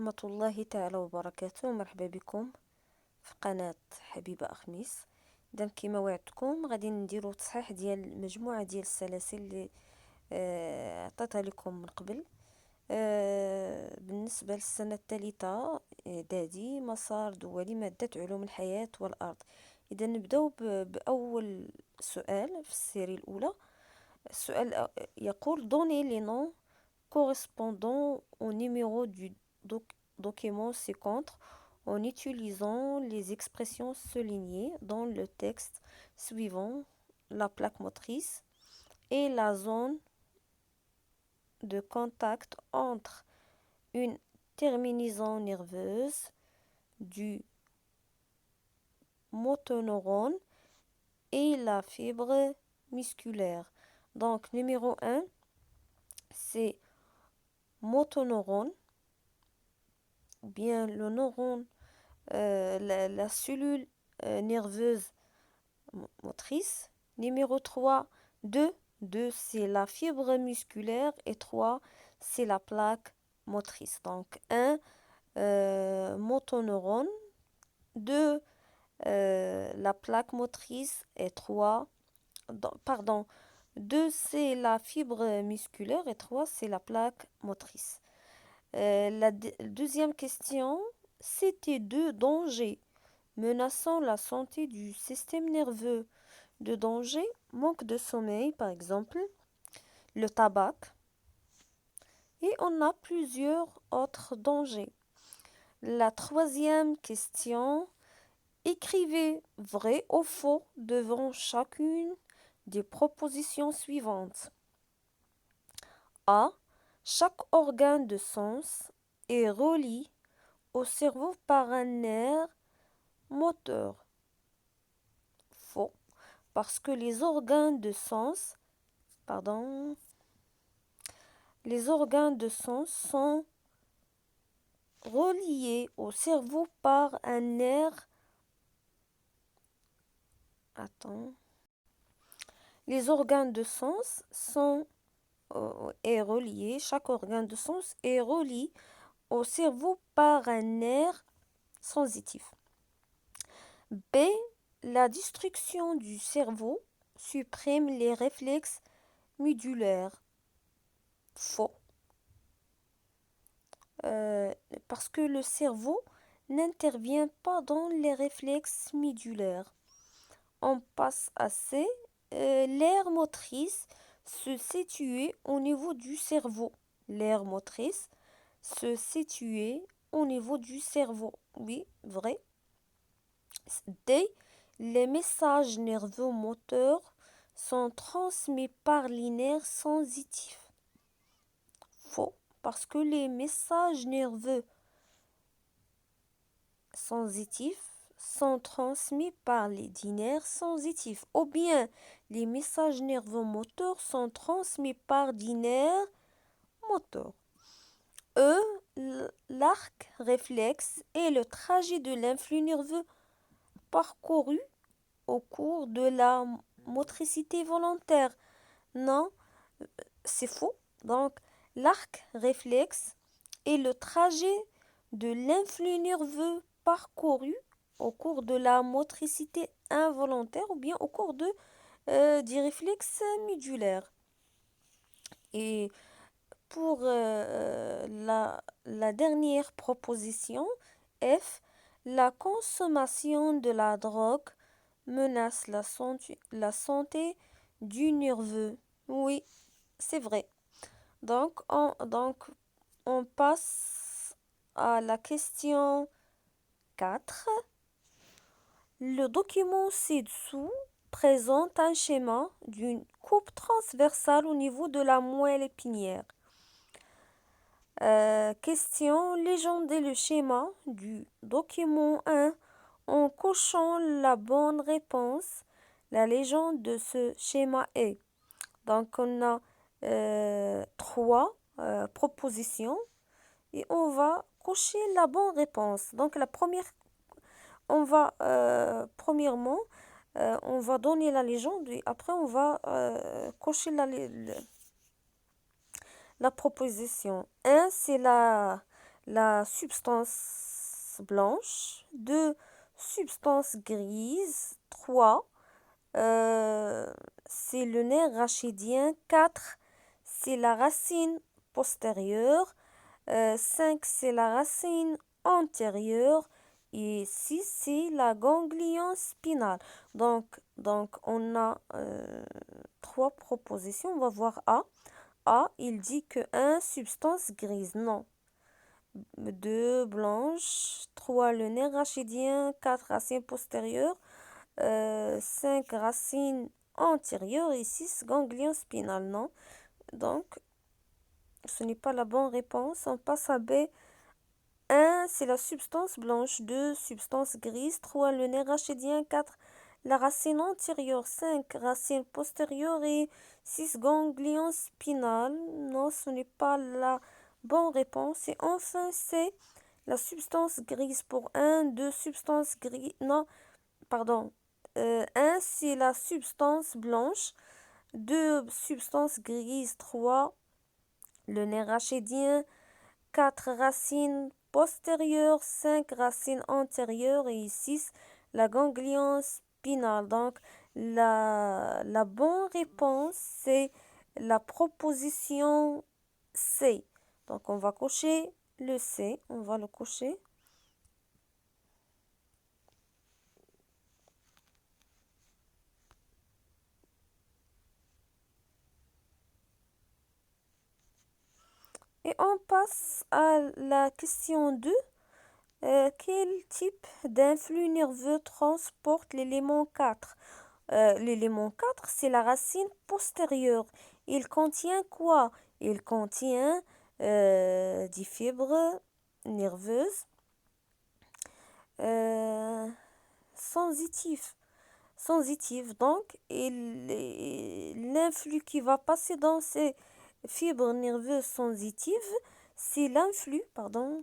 ورحمة الله تعالى وبركاته. مرحبا بكم في قناة حبيبة أخميس. إذا كما وعدتكم غادي نديرو تصحيح ديال مجموعة ديال السلاسل اللي عطيتها لكم من قبل. بالنسبة للسنة الثالثة إعدادي مسار دولي مادة علوم الحياة والأرض. إذا نبداو بأول سؤال في السيري الأولى. السؤال يقول donnez les noms correspondant au numéro du document ci-contre en utilisant les expressions soulignées dans le texte suivant la plaque motrice et la zone de contact entre une terminaison nerveuse du motoneurone et la fibre musculaire. Donc, numéro 1, c'est motoneurone, ou bien le neurone, la cellule nerveuse motrice. Numéro 3, 2, c'est la fibre musculaire et 3, c'est la plaque motrice. Donc 1, motoneurone, 2, la plaque motrice et 3, pardon, 2 c'est la fibre musculaire et 3 c'est la plaque motrice. La deuxième question, c'était 2 dangers menaçant la santé du système nerveux. De danger, manque de sommeil par exemple, le tabac, et on a plusieurs autres dangers. La troisième question, écrivez vrai ou faux devant chacune des propositions suivantes. A. Chaque organe de sens est relié au cerveau par un nerf moteur. Faux, parce que les organes de sens sont reliés au cerveau par un nerf. Les organes de sens chaque organe de sens est relié au cerveau par un nerf sensitif. B. La destruction du cerveau supprime les réflexes médulaires. Faux. Parce que le cerveau n'intervient pas dans les réflexes médulaires. On passe à C. L'aire motrice se situait au niveau du cerveau. L'aire motrice se situait au niveau du cerveau. Oui, vrai. D. Les messages nerveux moteurs sont transmis par les nerfs sensitifs. Faux, parce que les messages nerveux sensitifs sont transmis par les nerfs sensitifs. Ou bien, les messages nerveux moteurs sont transmis par des nerfs moteurs. E. L'arc réflexe est le trajet de l'influx nerveux parcouru au cours de la motricité volontaire. Non, c'est faux. Donc, l'arc réflexe est le trajet de l'influx nerveux parcouru au cours de la motricité involontaire ou bien au cours du réflexe médulaire. Et pour la dernière proposition, F, la consommation de la drogue menace la santé du nerveux. Oui, c'est vrai. Donc, on passe à la question 4. Le document ci-dessous présente un schéma d'une coupe transversale au niveau de la moelle épinière. Question, légendez le schéma du document 1 en cochant la bonne réponse. La légende de ce schéma est. Donc, on a 3 propositions et on va cocher la bonne réponse. Donc, la première, premièrement, on va donner la légende et après, on va cocher la proposition. 1, c'est la la substance blanche. 2, substance grise. 3, c'est le nerf rachidien. 4, c'est la racine postérieure. 5, c'est la racine antérieure. Et 6, c'est la ganglion spinale. Donc on a 3 propositions. On va voir A. A, il dit que 1, substance grise. Non. 2, blanche. 3, le nerf rachidien. 4, racine postérieure. 5, racine antérieure. Et 6, ganglion spinal. Non. Donc, ce n'est pas la bonne réponse. On passe à B. 1, c'est la substance blanche. 2, substance grise. 3, le nerf rachidien. 4, la racine antérieure. 5, racine postérieure. Et 6, ganglion spinal. Non, ce n'est pas la bonne réponse. Et enfin, c'est la substance grise pour 1. 2, substance grise. Non, pardon. 1, c'est la substance blanche. 2, substance grise. 3, le nerf rachidien. 4, racines postérieures. 5, racines antérieures. Et 6, la ganglion spinale. Donc, la bonne réponse, c'est la proposition C. Donc, on va cocher le C. On va le cocher. Et on passe à la question 2. Quel type d'influx nerveux transporte l'élément 4? L'élément 4, c'est la racine postérieure. Il contient quoi? Il contient des fibres nerveuses sensitives. Donc, l'influx qui va passer dans ces fibres nerveuses sensitives, c'est l'influx, pardon,